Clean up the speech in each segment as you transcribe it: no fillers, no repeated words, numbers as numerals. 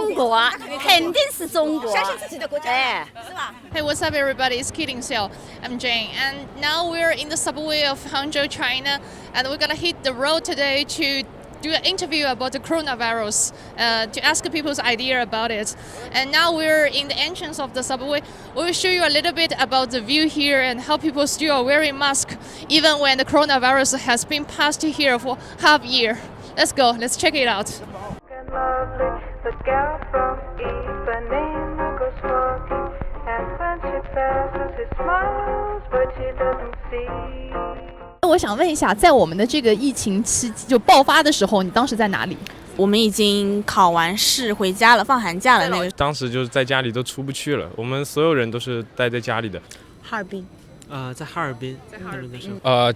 中国，肯定是中国，相信自己的国家，哎，是吧？ Hey, what's up, everybody? It's Keating Xiao. I'm Jane, and now we're in the subway of Hangzhou, China, and we're gonna hit the road today to do an interview about the coronavirus, to ask people's idea about it. And now we're in the entrance of the subway. We will show you a little bit about the view here and how people still are wearing masks, even when the coronavirus has been passed here for half a year. Let's go. Let's check it out. The girl from Ipanema goes walking, and when she passes, he smiles, but she doesn't see. 我想问一下，在我们的这个疫情期就爆发的时候，你当时在哪里？我们已经考完试回家了，放寒假了那个。当时就是在家里都出不去了，我们所有人都是待在家里的。哈尔滨。在哈尔滨。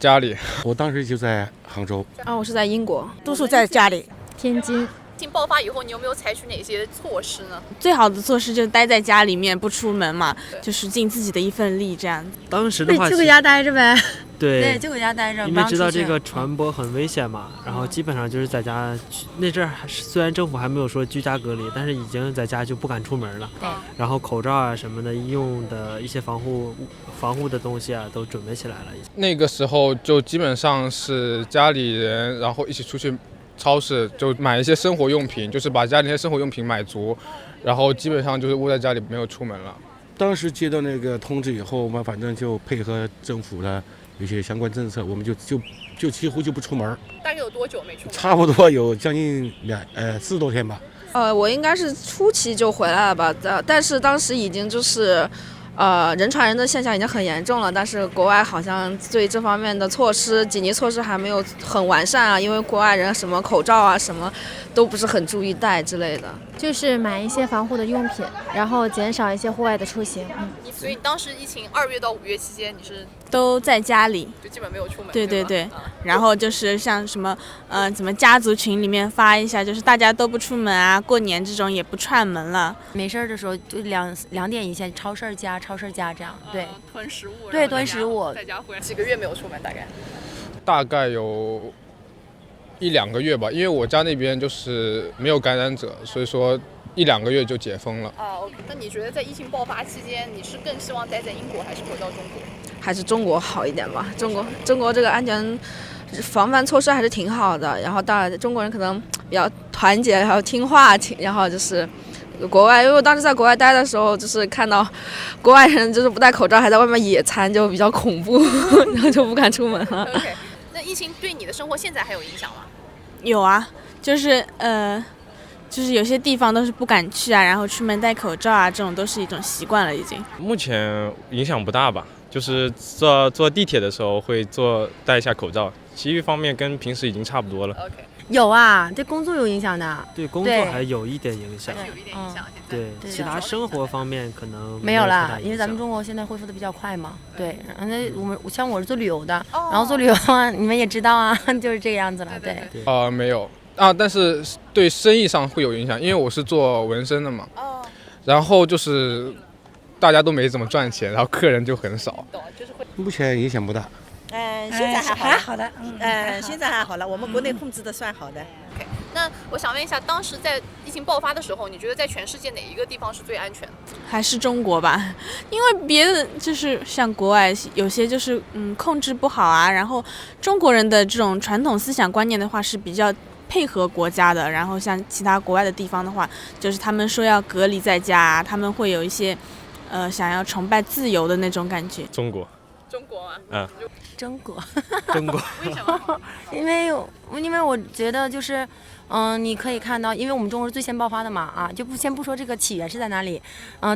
家里。我当时就在杭州。我是在英国，住宿在家里。天津。疫情爆发以后，你有没有采取哪些措施呢？最好的措施就是待在家里面不出门嘛，就是尽自己的一份力这样。当时的话，就搁家待着呗。对，就搁家待着。因为知道这个传播很危险嘛，然后基本上就是在家。那阵儿虽然政府还没有说居家隔离，但是已经在家就不敢出门了。然后口罩啊什么的，用的一些防护的东西啊都准备起来了。那个时候就基本上是家里人，然后一起出去超市就买一些生活用品，就是把家里那些生活用品买足，然后基本上就是窝在家里没有出门了。当时接到那个通知以后，我们反正就配合政府的一些相关政策，我们就几乎就不出门。大概有多久没出门？差不多有将近4多天吧。我应该是初期就回来了吧，但是当时已经就是人传人的现象已经很严重了，但是国外好像对这方面的紧急措施还没有很完善啊，因为国外人什么口罩啊什么都不是很注意戴之类的。就是买一些防护的用品，然后减少一些户外的出行。所以当时疫情2月到5月期间，你是都在家里，就基本没有出门。对，然后就是像什么怎么家族群里面发一下，就是大家都不出门啊，过年这种也不串门了。没事的时候就2点以前超市家这样。对，囤食物。对，囤食物。在家回来几个月没有出门，大概有1-2个月吧，因为我家那边就是没有感染者，所以说1-2个月就解封了。OK。那你觉得在疫情爆发期间，你是更希望待在英国，还是回到中国？还是中国好一点吧。中国这个安全防范措施还是挺好的，然后当然中国人可能比较团结，还有听话，然后就是国外，因为我当时在国外待的时候，就是看到国外人就是不戴口罩还在外面野餐，就比较恐怖，然后就不敢出门了。OK。那疫情对你的生活现在还有影响吗？有啊，就是有些地方都是不敢去啊，然后出门戴口罩啊，这种都是一种习惯了已经。目前影响不大吧，就是坐地铁的时候会戴一下口罩，其余方面跟平时已经差不多了。OK。有啊，对工作有影响的。对工作还有一点影响。有一点影响。对，其他生活方面可能没有啦，因为咱们中国现在恢复的比较快嘛。对，然后我是做旅游的，然后做旅游啊，你们也知道啊，就是这个样子了。对。没有啊，但是对生意上会有影响，因为我是做纹身的嘛。然后就是大家都没怎么赚钱，然后客人就很少。目前影响不大。现在还好了。现在还好了，我们国内控制的算好的。OK。那我想问一下，当时在疫情爆发的时候，你觉得在全世界哪一个地方是最安全的？还是中国吧，因为别的就是像国外有些就是控制不好啊，然后中国人的这种传统思想观念的话是比较配合国家的，然后像其他国外的地方的话，就是他们说要隔离在家啊，他们会有一些想要崇拜自由的那种感觉。中国吗？中国。为什么？因为我觉得就是你可以看到，因为我们中国是最先爆发的嘛，就先不说这个起源是在哪里，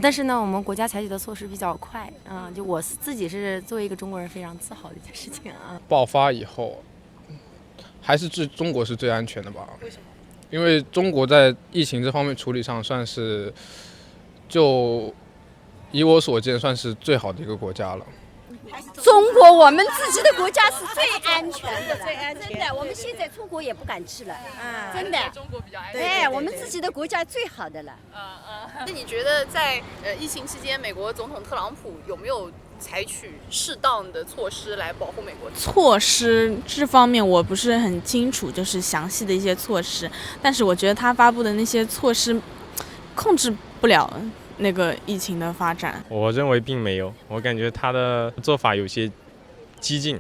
但是呢，我们国家采取的措施比较快，就我自己是作为一个中国人非常自豪的一件事情啊。爆发以后，还是中国是最安全的吧？为什么？因为中国在疫情这方面处理上算是，就以我所见算是最好的一个国家了。中国我们自己的国家是最安全的了，真的，我们现在出国也不敢去了，真的。中国比较安全。对，我们自己的国家最好的了。那你觉得在疫情期间，美国总统特朗普有没有采取适当的措施来保护美国？措施这方面我不是很清楚，就是详细的一些措施，但是我觉得他发布的那些措施控制不了那个疫情的发展。我认为并没有，我感觉他的做法有些激进，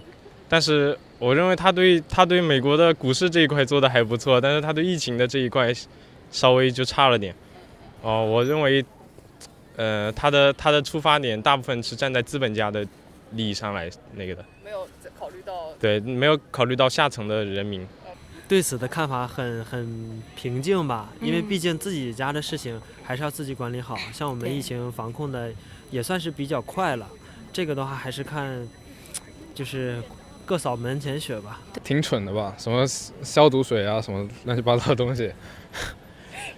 但是我认为他对美国的股市这一块做的还不错，但是他对疫情的这一块稍微就差了点。我认为，他的出发点大部分是站在资本家的利益上来那个的，没有考虑到对，没有考虑到下层的人民。对此的看法很平静吧，因为毕竟自己家的事情还是要自己管理好。像我们疫情防控的也算是比较快了，这个的话还是看就是各扫门前雪吧。挺蠢的吧？什么消毒水啊，什么乱七八糟的东西。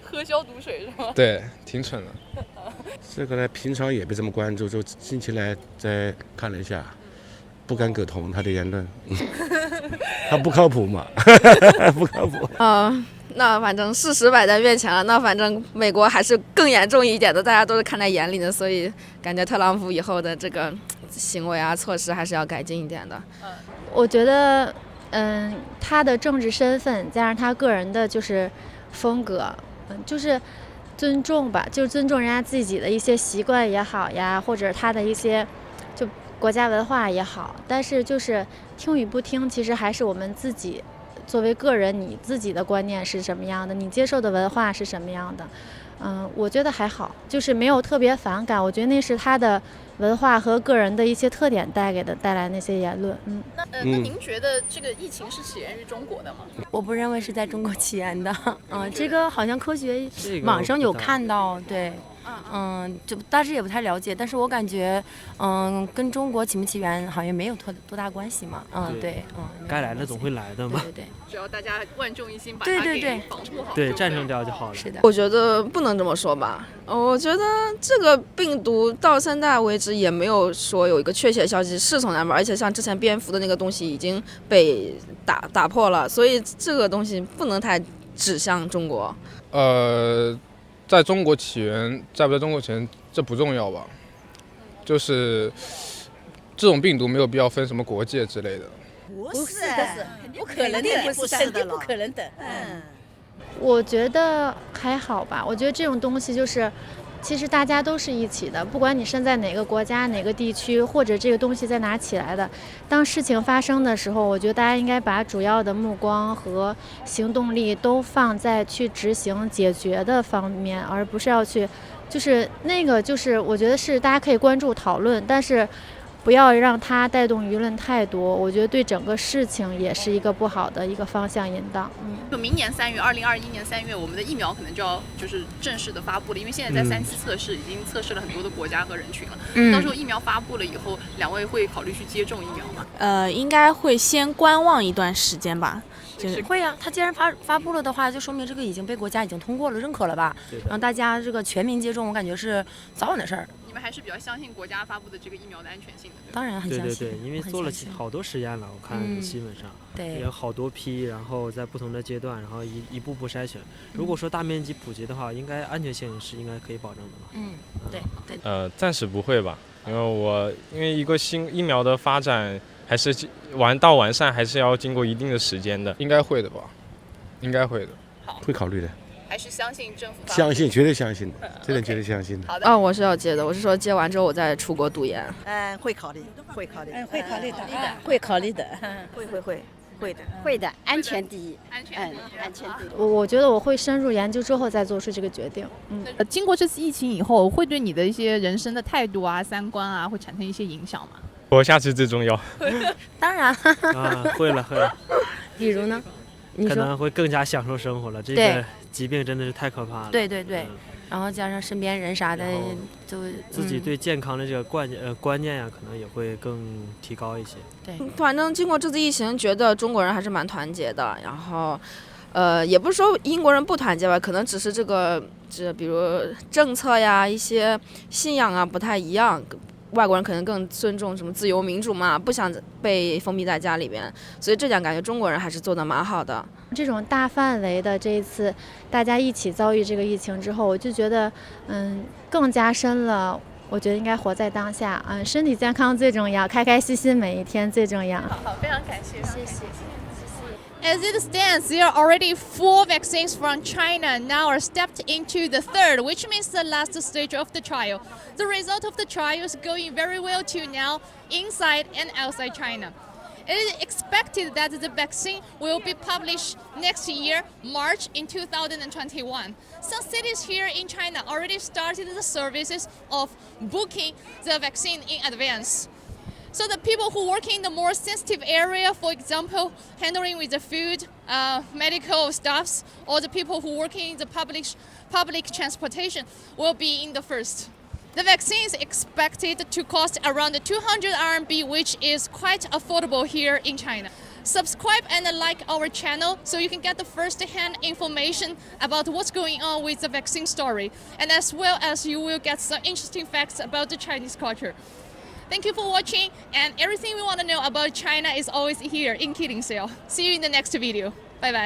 喝消毒水是吗？对，挺蠢的。这个呢，平常也不这么关注，就近期来再看了一下，不敢苟同他的言论，他不靠谱嘛，不靠谱。那反正事实摆在面前了，那反正美国还是更严重一点的，大家都是看在眼里的，所以感觉特朗普以后的这个行为啊、措施还是要改进一点的。我觉得，他的政治身份加上他个人的就是风格，就是尊重吧，就是尊重人家自己的一些习惯也好呀，或者他的一些就国家文化也好，但是就是听与不听，其实还是我们自己作为个人，你自己的观念是什么样的，你接受的文化是什么样的。我觉得还好，就是没有特别反感，我觉得那是他的文化和个人的一些特点带来那些言论。那您觉得这个疫情是起源于中国的吗？我不认为是在中国起源的，这个好像科学网上有看到，对。就大致也不太了解，但是我感觉，跟中国起不起源好像没有多大关系嘛。对，该来的总会来的嘛。对，只要大家万众一心，把它给防护好，对，战胜掉就好了。是的。我觉得不能这么说吧，我觉得这个病毒到现在为止也没有说有一个确切消息是从哪边，而且像之前蝙蝠的那个东西已经被打破了，所以这个东西不能太指向中国。在中国起源，在不在中国起源，这不重要吧？就是这种病毒没有必要分什么国界之类的。不是的，不可能的，肯定不可能的。我觉得还好吧，我觉得这种东西就是。其实大家都是一起的，不管你身在哪个国家、哪个地区，或者这个东西在哪起来的，当事情发生的时候，我觉得大家应该把主要的目光和行动力都放在去执行解决的方面，而不是要去，就是那个就是我觉得是大家可以关注讨论，但是不要让它带动舆论太多，我觉得对整个事情也是一个不好的一个方向引导。就明年3月，2021年3月，我们的疫苗可能就要就是正式的发布了，因为现在在3期测试，已经测试了很多的国家和人群了。到时候疫苗发布了以后，两位会考虑去接种疫苗吗？应该会先观望一段时间吧。就是会啊，它既然发布了的话，就说明这个已经被国家已经通过了、认可了吧？让大家这个全民接种，我感觉是早晚的事儿。你们还是比较相信国家发布的这个疫苗的安全性的？当然很相信。对，因为做了好多实验了，我看新闻上，对，有好多批，然后在不同的阶段，然后一步步筛选。如果说大面积普及的话，应该安全性是应该可以保证的嘛？对。暂时不会吧，因为一个新疫苗的发展。还是完善，还是要经过一定的时间的，应该会的吧？应该会的，会考虑的。还是相信政府？相信，绝对相信的，这点绝对相信的。好的。我是要接的，我是说接完之后我再出国读研。会考虑，会考虑，会考虑的，会考虑的，会的，安全第一，安全第一。我觉得我会深入研究之后再做出这个决定。经过这次疫情以后，会对你的一些人生的态度啊、三观啊，会产生一些影响吗？活下去最重要。当然。会了。比如呢？可能会更加享受生活了。这个疾病真的是太可怕了。对。然后加上身边人啥的，就自己对健康的这个观念呀，可能也会更提高一些。对，反正经过这次疫情，觉得中国人还是蛮团结的。然后，也不是说英国人不团结吧，可能只是比如政策呀、一些信仰啊不太一样。外国人可能更尊重什么自由民主嘛，不想被封闭在家里边，所以这点感觉中国人还是做得蛮好的。这种大范围的这一次大家一起遭遇这个疫情之后，我就觉得更加深了，我觉得应该活在当下，身体健康最重要，开开心心每一天最重要。好，非常感谢，谢谢。As it stands, there are already 4 vaccines from China now are stepped into the 3rd, which means the last stage of the trial. The result of the trial is going very well to now inside and outside China. It is expected that the vaccine will be published next year, March in 2021. Some cities here in China already started the services of booking the vaccine in advance. So the people who work in the more sensitive area, for example, handling with the food, medical staffs, or the people who work in the public transportation will be in the first. The vaccine is expected to cost around 200 RMB, which is quite affordable here in China. Subscribe and like our channel so you can get the first-hand information about what's going on with the vaccine story, and as well as you will get some interesting facts about the Chinese culture. Thank you for watching, and everything we want to know about China is always here in Keeling Sale. See you in the next video. Bye bye.